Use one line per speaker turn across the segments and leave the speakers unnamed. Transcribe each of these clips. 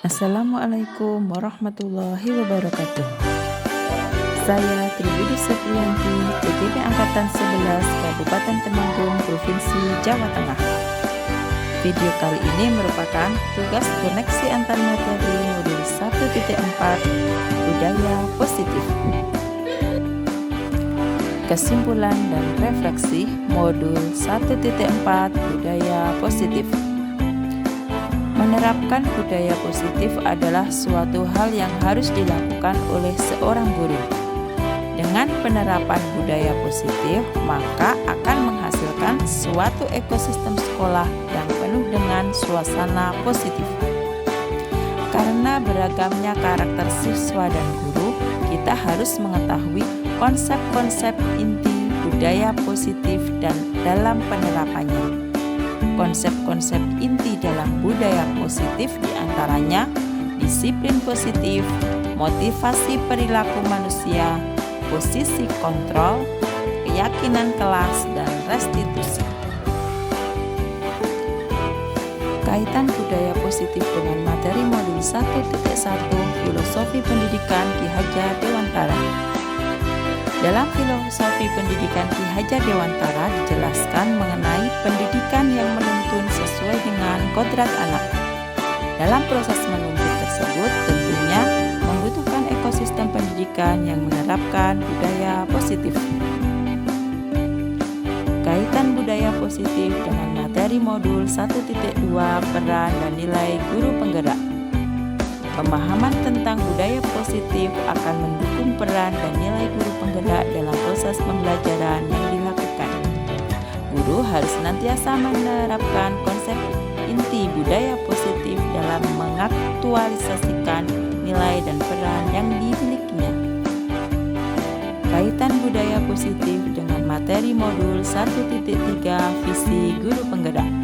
Assalamualaikum warahmatullahi wabarakatuh. Saya Tribudi Septrianti, CGP Angkatan 11 Kabupaten Temanggung, Provinsi Jawa Tengah. Video kali ini merupakan tugas koneksi antar materi modul 1.4 Budaya Positif. Kesimpulan dan refleksi modul 1.4 Budaya Positif. Menerapkan budaya positif adalah suatu hal yang harus dilakukan oleh seorang guru. Dengan penerapan budaya positif, maka akan menghasilkan suatu ekosistem sekolah yang penuh dengan suasana positif. Karena beragamnya karakter siswa dan guru, kita harus mengetahui konsep-konsep inti budaya positif dan dalam penerapannya. Konsep-konsep inti dalam budaya positif diantaranya disiplin positif, motivasi perilaku manusia, posisi kontrol, keyakinan kelas, dan restitusi. Kaitan budaya positif dengan materi modul 1.1 Filosofi Pendidikan Ki Hajar Dewantara. Dalam filosofi pendidikan Ki Hajar Dewantara dijelaskan mengenai pendidikan yang menuntun sesuai dengan kodrat anak. Dalam proses menuntun tersebut tentunya membutuhkan ekosistem pendidikan yang menerapkan budaya positif. Kaitan budaya positif dengan materi modul 1.2 Peran dan Nilai Guru Penggerak. Pemahaman tentang budaya positif akan mendukung peran dan nilai guru penggerak dalam proses pembelajaran yang dilakukan. Guru harus senantiasa menerapkan konsep inti budaya positif dalam mengaktualisasikan nilai dan peran yang dimilikinya. Kaitan budaya positif dengan materi modul 1.3 Visi Guru Penggerak.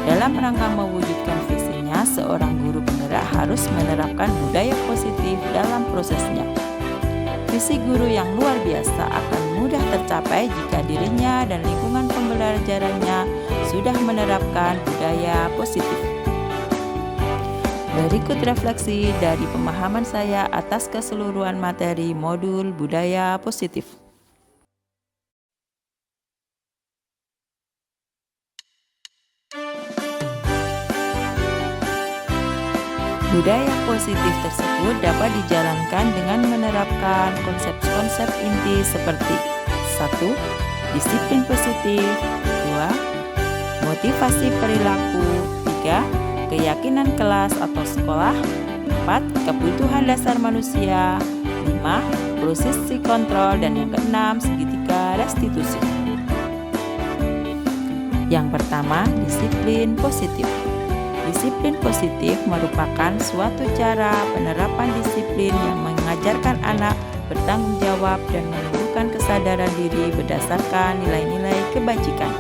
Dalam rangka mewujudkan visinya, seorang guru penggerak harus menerapkan budaya positif dalam prosesnya. Visi guru yang luar biasa akan mudah tercapai jika dirinya dan lingkungan pembelajarannya sudah menerapkan budaya positif. Berikut refleksi dari pemahaman saya atas keseluruhan materi modul budaya positif. Budaya positif tersebut dapat dijalankan dengan menerapkan konsep-konsep inti seperti 1. Disiplin positif, 2. Motivasi perilaku, 3. Keyakinan kelas atau sekolah, 4. Kebutuhan dasar manusia, 5. Posisi kontrol, dan yang keenam segitiga restitusi. Yang pertama, disiplin positif. Disiplin positif merupakan suatu cara penerapan disiplin yang mengajarkan anak bertanggung jawab dan menumbuhkan kesadaran diri berdasarkan nilai-nilai kebajikan.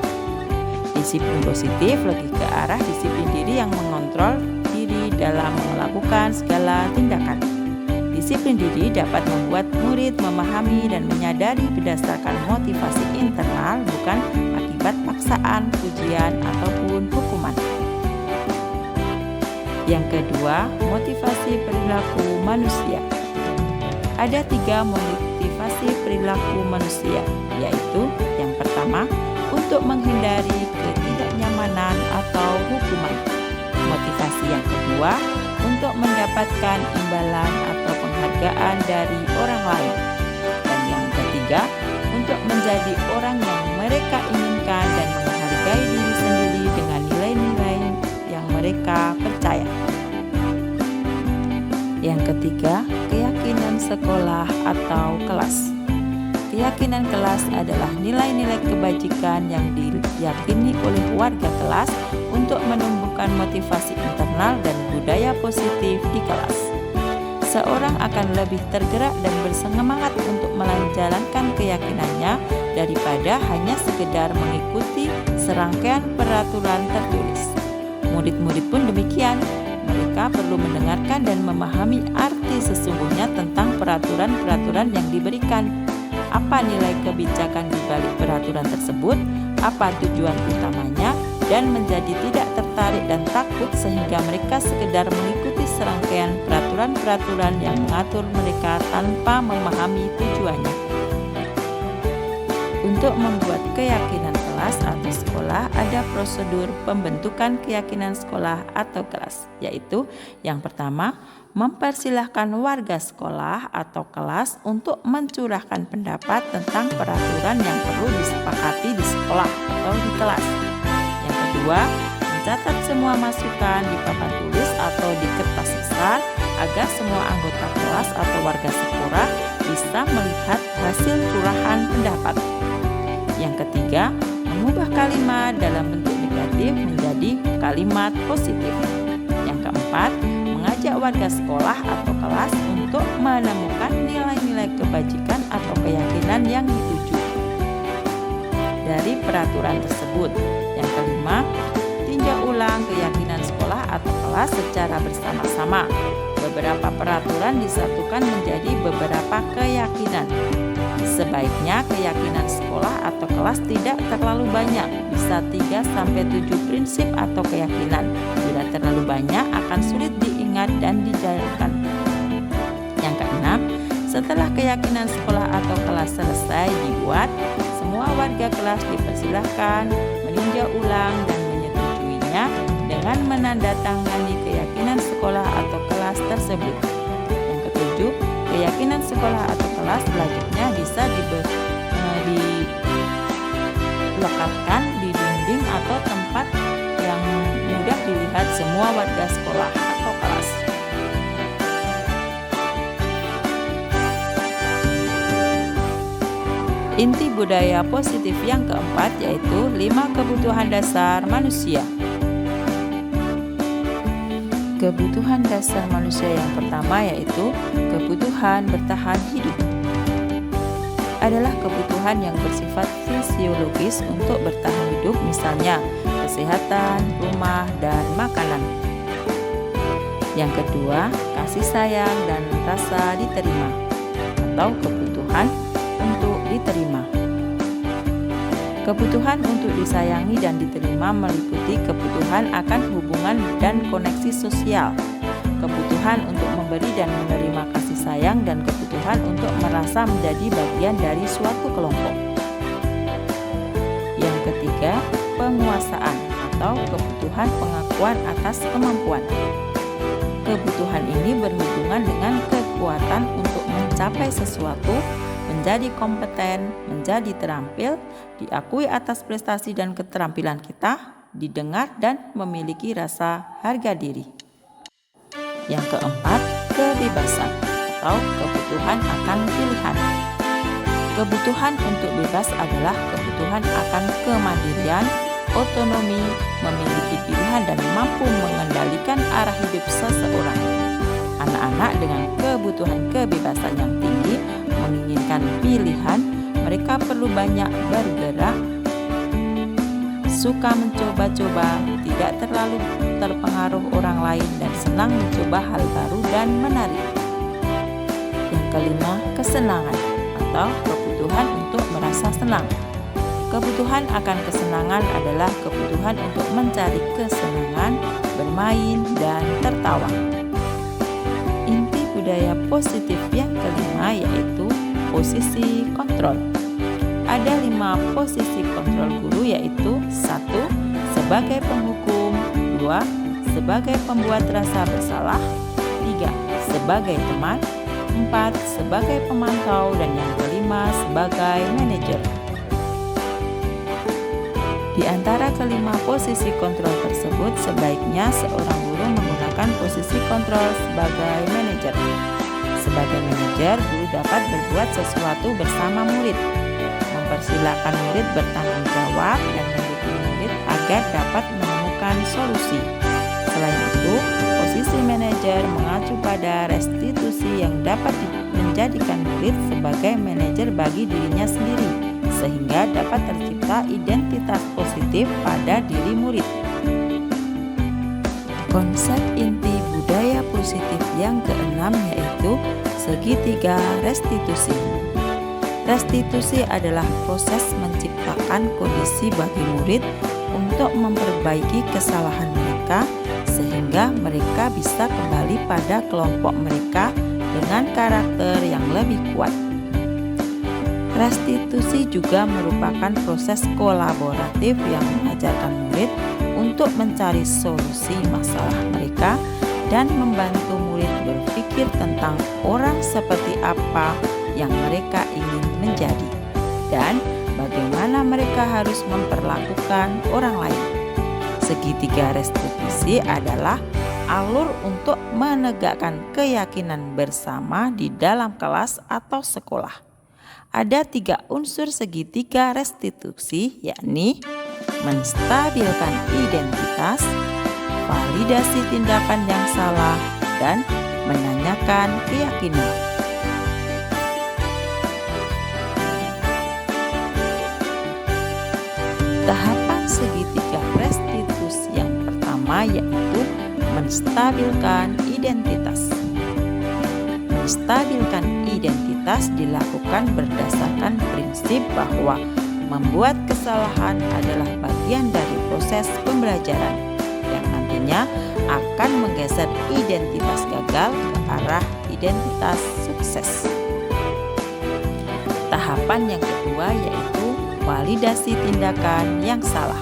Disiplin positif lebih ke arah disiplin diri yang mengontrol diri dalam melakukan segala tindakan. Disiplin diri dapat membuat murid memahami dan menyadari berdasarkan motivasi internal, bukan akibat paksaan, pujian, ataupun hukuman. Yang kedua, motivasi perilaku manusia. Ada 3 motivasi perilaku manusia, yaitu yang pertama, untuk menghindari ketidaknyamanan atau hukuman. Motivasi yang kedua, untuk mendapatkan imbalan atau penghargaan dari orang lain. Dan yang ketiga, untuk menjadi orang yang mereka inginkan dan menghargai diri sendiri dengan nilai-nilai yang mereka percaya. Yang ketiga, keyakinan sekolah atau kelas. Keyakinan kelas adalah nilai-nilai kebajikan yang diyakini oleh warga kelas untuk menumbuhkan motivasi internal dan budaya positif di kelas. Seorang akan lebih tergerak dan bersemangat untuk menjalankan keyakinannya daripada hanya sekedar mengikuti serangkaian peraturan tertulis. Murid-murid pun demikian. Mereka perlu mendengarkan dan memahami arti sesungguhnya tentang peraturan-peraturan yang diberikan. Apa nilai kebijakan di balik peraturan tersebut, apa tujuan utamanya, dan menjadi tidak tertarik dan takut sehingga mereka sekedar mengikuti serangkaian peraturan-peraturan yang mengatur mereka tanpa memahami tujuannya. Untuk membuat keyakinan kelas atau sekolah, ada prosedur pembentukan keyakinan sekolah atau kelas, yaitu yang pertama, mempersilahkan warga sekolah atau kelas untuk mencurahkan pendapat tentang peraturan yang perlu disepakati di sekolah atau di kelas. Yang kedua, mencatat semua masukan di papan tulis atau di kertas besar agar semua anggota kelas atau warga sekolah bisa melihat hasil curahan pendapat. Yang ketiga, mengubah kalimat dalam bentuk negatif menjadi kalimat positif. Yang keempat, mengajak warga sekolah atau kelas untuk menemukan nilai-nilai kebajikan atau keyakinan yang dituju dari peraturan tersebut. Yang kelima, tinjau ulang keyakinan sekolah atau kelas secara bersama-sama. Beberapa peraturan disatukan menjadi beberapa keyakinan. Sebaiknya keyakinan sekolah atau kelas tidak terlalu banyak, bisa 3-7 prinsip atau keyakinan. Bila terlalu banyak akan sulit diingat dan dijalankan. Yang keenam, setelah keyakinan sekolah atau kelas selesai dibuat, semua warga kelas dipersilahkan meninjau ulang dan menyetujuinya dengan menandatangani keyakinan sekolah atau kelas tersebut. Yang ketujuh, keyakinan sekolah atau kelas selanjutnya bisa dilekatkan di dinding atau tempat yang mudah dilihat semua warga sekolah atau kelas. Inti budaya positif yang keempat yaitu 5 kebutuhan dasar manusia. Kebutuhan dasar manusia yang pertama yaitu kebutuhan bertahan hidup. Adalah kebutuhan yang bersifat fisiologis untuk bertahan hidup, misalnya kesehatan, rumah, dan makanan. Yang kedua, kasih sayang dan rasa diterima atau kebutuhan untuk diterima. Kebutuhan untuk disayangi dan diterima meliputi kebutuhan akan hubungan dan koneksi sosial, kebutuhan untuk memberi dan menerima kasih sayang, dan kebutuhan untuk merasa menjadi bagian dari suatu kelompok. Yang ketiga, penguasaan atau kebutuhan pengakuan atas kemampuan. Kebutuhan ini berhubungan dengan kekuatan untuk mencapai sesuatu, menjadi kompeten, menjadi terampil, diakui atas prestasi dan keterampilan kita, didengar dan memiliki rasa harga diri. Yang keempat, kebebasan atau kebutuhan akan pilihan. Kebutuhan untuk bebas adalah kebutuhan akan kemandirian, otonomi, memiliki pilihan dan mampu mengendalikan arah hidup seseorang. Anak-anak dengan kebutuhan kebebasan yang tinggi menginginkan pilihan, mereka perlu banyak bergerak, suka mencoba-coba, tidak terlalu terpengaruh orang lain, dan senang mencoba hal baru dan menarik. Yang kelima, kesenangan atau kebutuhan untuk merasa senang. Kebutuhan akan kesenangan adalah kebutuhan untuk mencari kesenangan, bermain, dan tertawa. Inti budaya positif yang kelima yaitu posisi kontrol. Ada 5 posisi kontrol guru yaitu 1. Sebagai penghukum, 2. Sebagai pembuat rasa bersalah, 3. Sebagai teman, 4. Sebagai pemantau, dan yang kelima sebagai manajer. Di antara kelima posisi kontrol tersebut, sebaiknya seorang guru menggunakan posisi kontrol sebagai manajer. Sebagai manajer, guru dapat berbuat sesuatu bersama murid, mempersilahkan murid bertanggung jawab, dan mendukung murid agar dapat menemukan solusi. Selain itu, posisi manajer mengacu pada restitusi yang dapat menjadikan murid sebagai manajer bagi dirinya sendiri, sehingga dapat tercipta identitas positif pada diri murid. Konsep inti budaya positif yang keenam yaitu segitiga restitusi. Restitusi adalah proses menciptakan kondisi bagi murid untuk memperbaiki kesalahan mereka sehingga mereka bisa kembali pada kelompok mereka dengan karakter yang lebih kuat. Restitusi juga merupakan proses kolaboratif yang mengajarkan murid untuk mencari solusi masalah mereka dan membantu murid berpikir tentang orang seperti apa yang mereka ingin menjadi dan bagaimana mereka harus memperlakukan orang lain. Segitiga restitusi adalah alur untuk menegakkan keyakinan bersama di dalam kelas atau sekolah. Ada 3 unsur segitiga restitusi, yakni menstabilkan identitas, validasi tindakan yang salah, dan menanyakan keyakinan. Tahapan segitiga restitusi yang pertama yaitu menstabilkan identitas. Menstabilkan identitas dilakukan berdasarkan prinsip bahwa membuat kesalahan adalah bagian dari proses pembelajaran yang nantinya akan menggeser identitas gagal ke arah identitas sukses. Tahapan yang kedua yaitu validasi tindakan yang salah.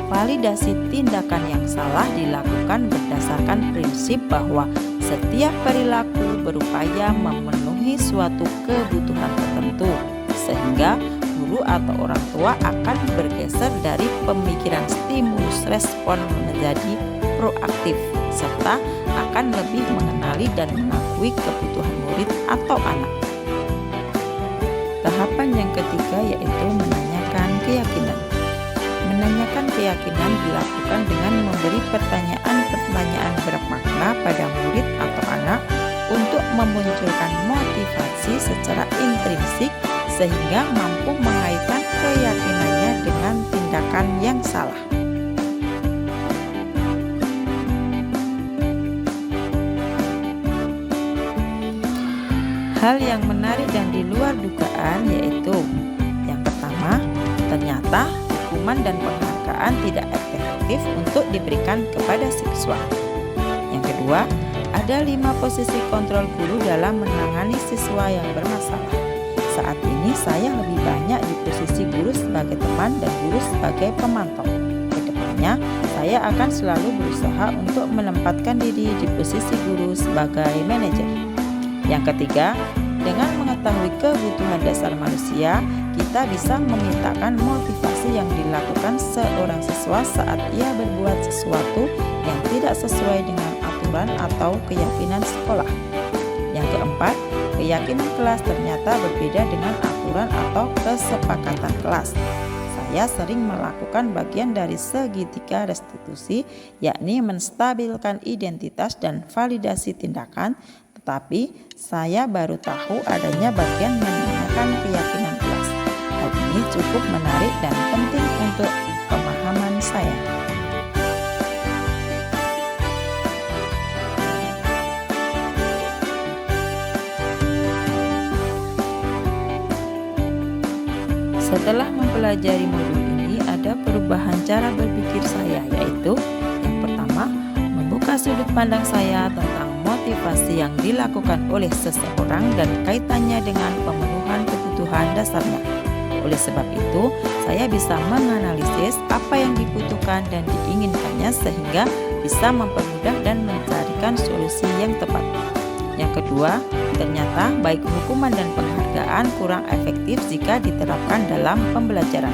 Validasi tindakan yang salah dilakukan berdasarkan prinsip bahwa setiap perilaku berupaya memenuhi suatu kebutuhan tertentu, sehingga guru atau orang tua akan bergeser dari pemikiran stimulus respon menjadi proaktif, serta akan lebih mengenali dan mengakui kebutuhan murid atau anak. Tahapan yang ketiga yaitu menanyakan keyakinan. Menanyakan keyakinan dilakukan dengan memberi pertanyaan-pertanyaan bermakna pada murid atau anak untuk memunculkan motivasi secara intrinsik sehingga mampu mengaitkan keyakinannya dengan tindakan yang salah. Hal yang menarik dan di luar dugaan yaitu yang pertama, ternyata hukuman dan penghargaan tidak efektif untuk diberikan kepada siswa. Yang kedua, ada 5 posisi kontrol guru dalam menangani siswa yang bermasalah. Saat ini saya lebih banyak di posisi guru sebagai teman dan guru sebagai pemantau. Kedepannya, saya akan selalu berusaha untuk menempatkan diri di posisi guru sebagai manajer. Yang ketiga, dengan mengetahui kebutuhan dasar manusia, kita bisa memintakan motivasi yang dilakukan seorang siswa saat ia berbuat sesuatu yang tidak sesuai dengan aturan atau keyakinan sekolah. Yang keempat, keyakinan kelas ternyata berbeda dengan aturan atau kesepakatan kelas. Saya sering melakukan bagian dari segitiga restitusi, yakni menstabilkan identitas dan validasi tindakan, tetapi saya baru tahu adanya bagian menanyakan keyakinan kelas. Hal ini cukup menarik dan penting untuk pemahaman saya. Setelah mempelajari modul ini, ada perubahan cara berpikir saya, yaitu yang pertama, membuka sudut pandang saya tentang motivasi yang dilakukan oleh seseorang dan kaitannya dengan pemenuhan kebutuhan dasarnya. Oleh sebab itu, saya bisa menganalisis apa yang dibutuhkan dan diinginkannya sehingga bisa mempermudah dan mencarikan solusi yang tepat. Yang kedua, ternyata baik hukuman dan penghargaan kurang efektif jika diterapkan dalam pembelajaran.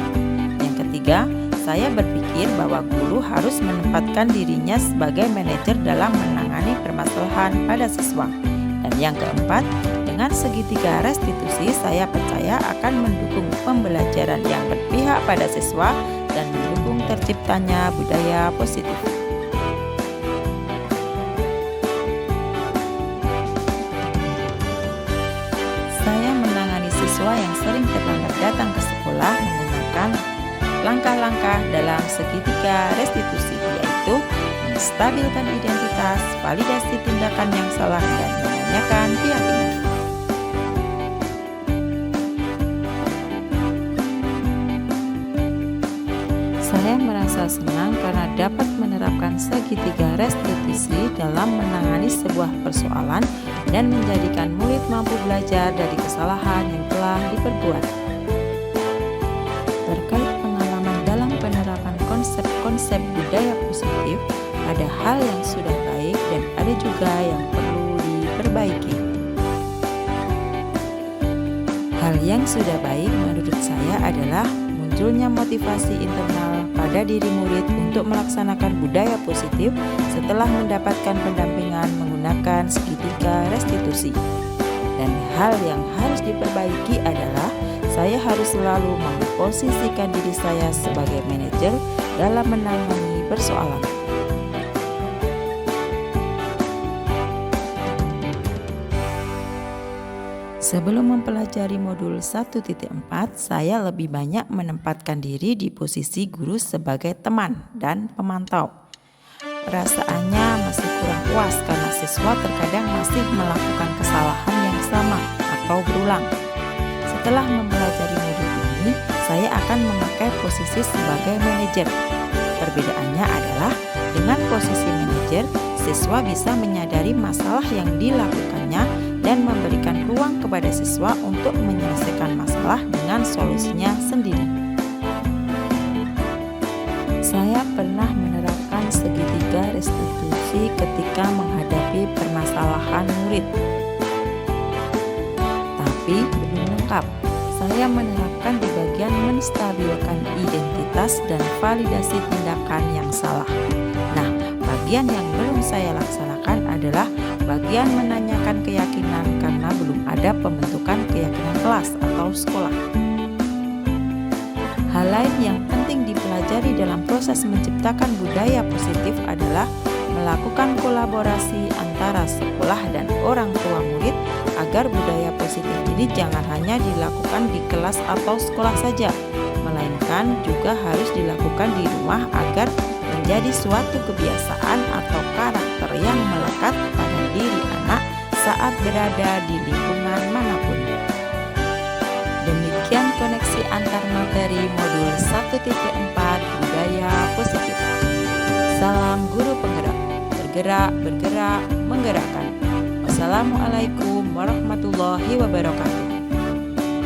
Yang ketiga, saya berpikir bahwa guru harus menempatkan dirinya sebagai manajer dalam menangani permasalahan pada siswa. Dan yang keempat, dengan segitiga restitusi, saya percaya akan mendukung pembelajaran yang berpihak pada siswa dan mendukung terciptanya budaya positif. Saya menangani siswa yang sering terlambat datang ke sekolah menggunakan langkah-langkah dalam segitiga restitusi, yaitu menstabilkan identitas, validasi tindakan yang salah, dan menanyakan keyakinan. Saya merasa merasa senang karena dapat menerapkan segitiga restitusi dalam menangani sebuah persoalan dan menjadikan murid mampu belajar dari kesalahan yang telah diperbuat. Terkait pengalaman dalam penerapan konsep-konsep budaya positif, ada hal yang sudah baik dan ada juga yang perlu diperbaiki. Hal yang sudah baik menurut saya adalah munculnya motivasi internal pada diri murid untuk melaksanakan budaya positif setelah mendapatkan pendampingan menggunakan segitiga restitusi. Dan hal yang harus diperbaiki adalah saya harus selalu memposisikan diri saya sebagai manajer dalam menangani persoalan. Sebelum mempelajari modul 1.4, saya lebih banyak menempatkan diri di posisi guru sebagai teman dan pemantau. Perasaannya masih kurang puas karena siswa terkadang masih melakukan kesalahan yang sama atau berulang. Setelah mempelajari modul ini, saya akan memakai posisi sebagai manajer. Perbedaannya adalah dengan posisi manajer, siswa bisa menyadari masalah yang dilakukannya dan memberikan ruang kepada siswa untuk menyelesaikan masalah dengan solusinya sendiri. Saya pernah menerapkan segitiga restitusi ketika menghadapi permasalahan murid. Tapi belum lengkap. Saya menerapkan di bagian menstabilkan identitas dan validasi tindakan yang salah. Nah, bagian yang belum saya laksanakan adalah bagian menanyakan keyakinan karena belum ada pembentukan keyakinan kelas atau sekolah. Hal lain yang penting dipelajari dalam proses menciptakan budaya positif adalah melakukan kolaborasi antara sekolah dan orang tua murid agar budaya positif ini jangan hanya dilakukan di kelas atau sekolah saja, melainkan juga harus dilakukan di rumah agar menjadi suatu kebiasaan atau karakter yang melekat pada diri anak saat berada di lingkungan manapun. Demikian koneksi antar materi modul 1.4 budaya positif. Salam guru penggerak, bergerak, bergerak, menggerakkan. Wassalamualaikum warahmatullahi wabarakatuh.